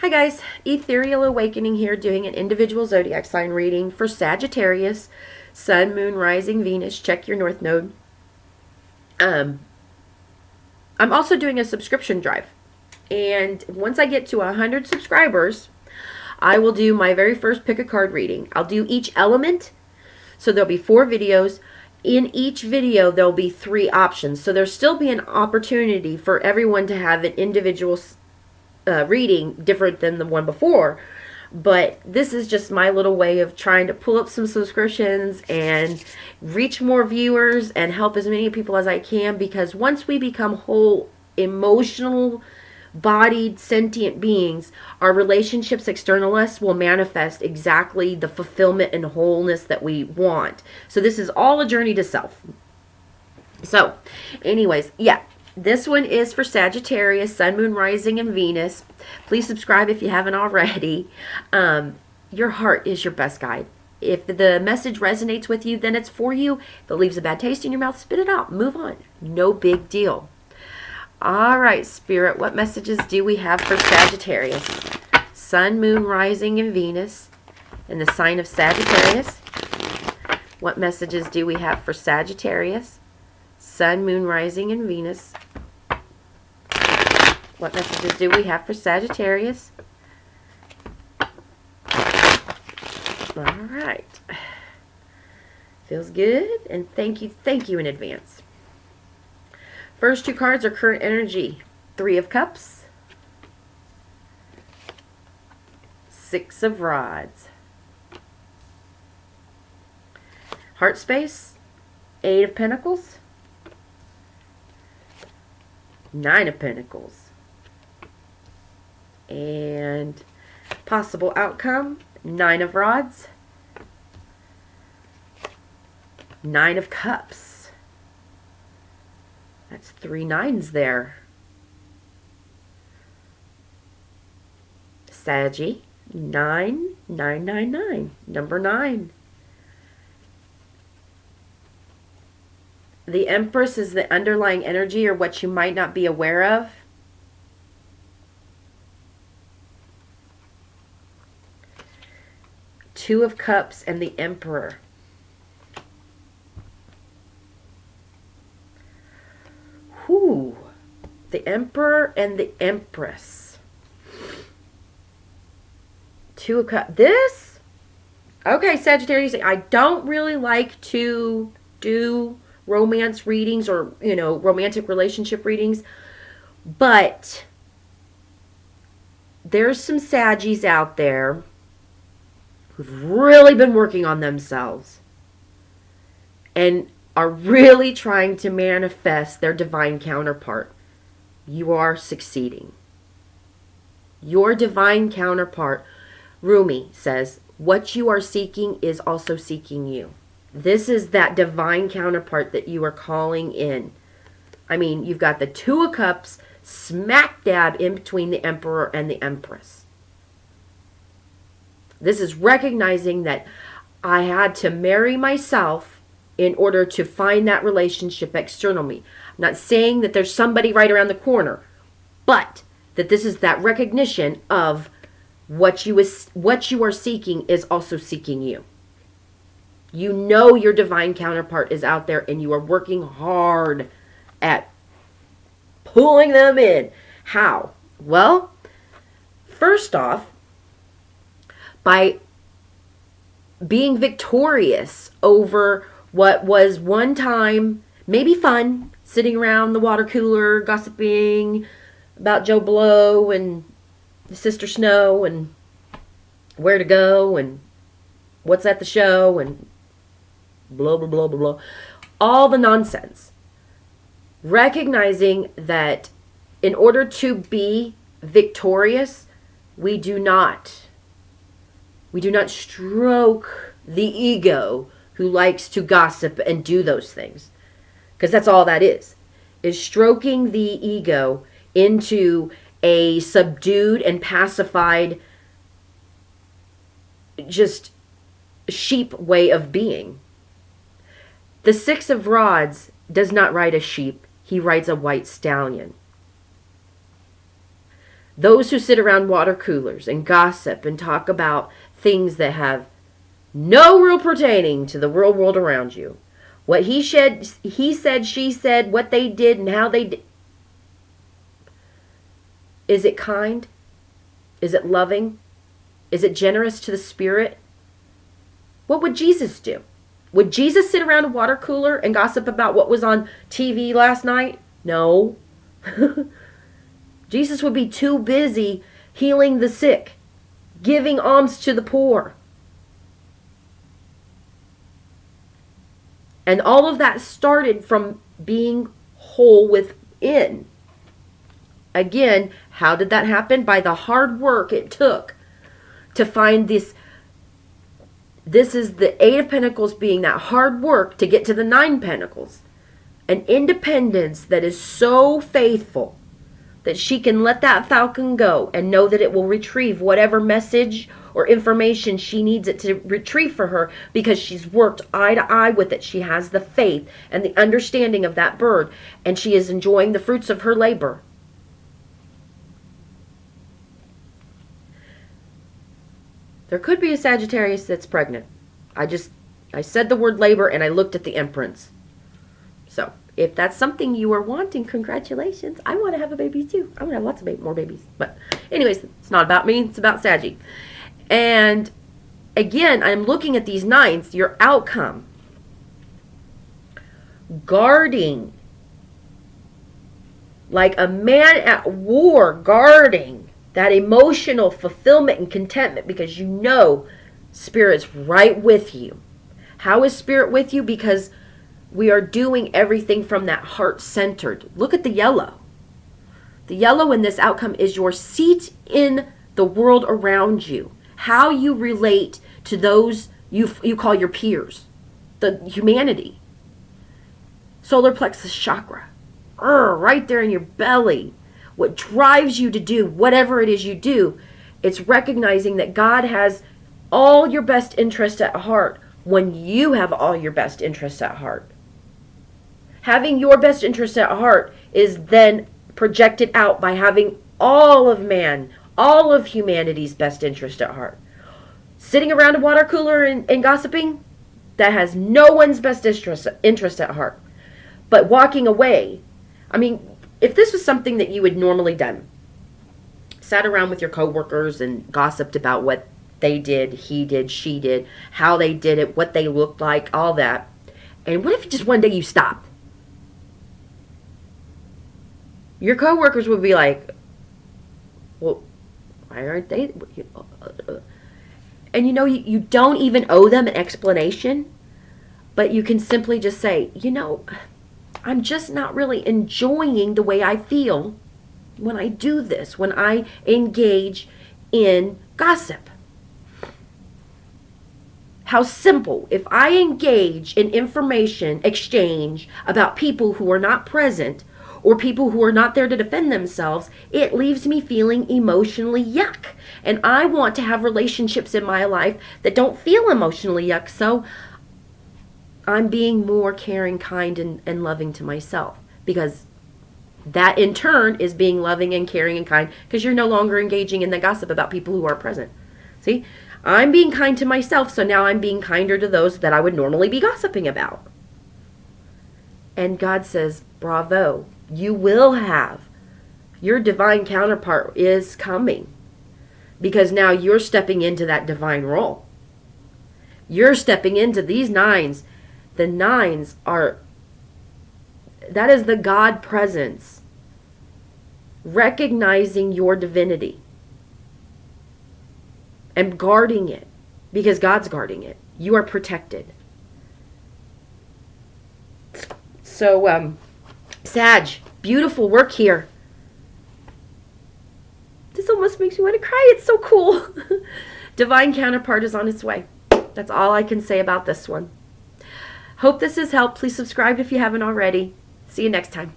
Hi guys, Ethereal Awakening here doing an individual zodiac sign reading for Sagittarius, Sun, Moon, Rising, Venus. Check your North Node. I'm also doing a subscription drive. And once I get to 100 subscribers, I will do my very first pick a card reading. I'll do each element. So there'll be 4 videos. In each video, there'll be 3 options. So there'll still be an opportunity for everyone to have an individual reading different than the one before, but this is just my little way of trying to pull up some subscriptions and reach more viewers and help as many people as I can, because once we become whole, emotional bodied, sentient beings, our relationships external us will manifest exactly the fulfillment and wholeness that we want. So this is all a journey to self. So anyways, yeah, this one is for Sagittarius, Sun, Moon, Rising, and Venus. Please subscribe if you haven't already. Your heart is your best guide. If the message resonates with you, then it's for you. If it leaves a bad taste in your mouth, spit it out. Move on. No big deal. All right, Spirit, what messages do we have for Sagittarius? Sun, Moon, Rising, and Venus in the sign of Sagittarius. What messages do we have for Sagittarius? Sun, Moon, Rising, and Venus. What messages do we have for Sagittarius? All right. Feels good, and thank you in advance. First 2 cards are current energy. 3 of Cups. 6 of Rods. Heart space. 8 of Pentacles. 9 of Pentacles. And possible outcome, 9 of Rods. 9 of Cups. That's 3 9s there. Saggy, 9, 9, 9, 9. Number 9. The Empress is the underlying energy, or what you might not be aware of. Two of Cups and the Emperor. Whew. The Emperor and the Empress. 2 of Cups. This? Okay, Sagittarius, I don't really like to do romance readings or, romantic relationship readings, but there's some Saggies out there who've really been working on themselves and are really trying to manifest their divine counterpart. You are succeeding. Your divine counterpart, Rumi says, what you are seeking is also seeking you. This is that divine counterpart that you are calling in. I mean, you've got the 2 of Cups smack dab in between the Emperor and the Empress. This is recognizing that I had to marry myself in order to find that relationship external me. I'm not saying that there's somebody right around the corner, but that this is that recognition of what you are seeking is also seeking you. You know your divine counterpart is out there, and you are working hard at pulling them in. How? Well, first off, by being victorious over what was one time maybe fun, sitting around the water cooler, gossiping about Joe Blow and Sister Snow and where to go and what's at the show and blah, blah, blah, blah, blah. All the nonsense. Recognizing that in order to be victorious, we do not stroke the ego who likes to gossip and do those things. Because that's all that is stroking the ego into a subdued and pacified, just sheep way of being. The 6 of Rods does not ride a sheep. He rides a white stallion. Those who sit around water coolers and gossip and talk about things that have no real pertaining to the real world around you. What he said, she said, what they did and how they did. Is it kind? Is it loving? Is it generous to the spirit? What would Jesus do? Would Jesus sit around a water cooler and gossip about what was on TV last night? No. Jesus would be too busy healing the sick, giving alms to the poor. And all of that started from being whole within. Again, how did that happen? By the hard work it took to find this. This is the Eight of Pentacles being that hard work to get to the Nine Pentacles. An independence that is so faithful that she can let that falcon go and know that it will retrieve whatever message or information she needs it to retrieve for her, because she's worked eye to eye with it. She has the faith and the understanding of that bird, and she is enjoying the fruits of her labor. There could be a Sagittarius that's pregnant. I said the word labor and I looked at the Empress. So, if that's something you are wanting, congratulations. I want to have a baby too. I want to have lots of more babies. But anyways, it's not about me. It's about Saggy. And again, I'm looking at these nines. Your outcome. Guarding. Like a man at war, guarding that emotional fulfillment and contentment, because you know Spirit's right with you. How is Spirit with you? Because we are doing everything from that heart-centered. Look at the yellow. The yellow in this outcome is your seat in the world around you. How you relate to those you call your peers. The humanity. Solar plexus chakra. Right there in your belly. What drives you to do whatever it is you do, it's recognizing that God has all your best interests at heart when you have all your best interests at heart. Having your best interests at heart is then projected out by having all of man, all of humanity's best interest at heart. Sitting around a water cooler and gossiping, that has no one's best interest at heart. But walking away, I mean, if this was something that you had normally done, sat around with your coworkers and gossiped about what they did, he did, she did, how they did it, what they looked like, all that. And what if just one day you stopped? Your coworkers would be like, well, why aren't they? And you know, you don't even owe them an explanation, but you can simply just say, you know, I'm just not really enjoying the way I feel when I do this, when I engage in gossip. How simple. If I engage in information exchange about people who are not present or people who are not there to defend themselves, it leaves me feeling emotionally yuck. And I want to have relationships in my life that don't feel emotionally yuck. So I'm being more caring, kind, and loving to myself, because that in turn is being loving and caring and kind, because you're no longer engaging in the gossip about people who are present. See, I'm being kind to myself, so now I'm being kinder to those that I would normally be gossiping about. And God says, bravo, you will have. Your divine counterpart is coming, because now you're stepping into that divine role. You're stepping into these nines. The nines are, that is the God presence, recognizing your divinity and guarding it, because God's guarding it. You are protected. So, Sag, beautiful work here. This almost makes me want to cry. It's so cool. Divine counterpart is on its way. That's all I can say about this one. Hope this has helped. Please subscribe if you haven't already. See you next time.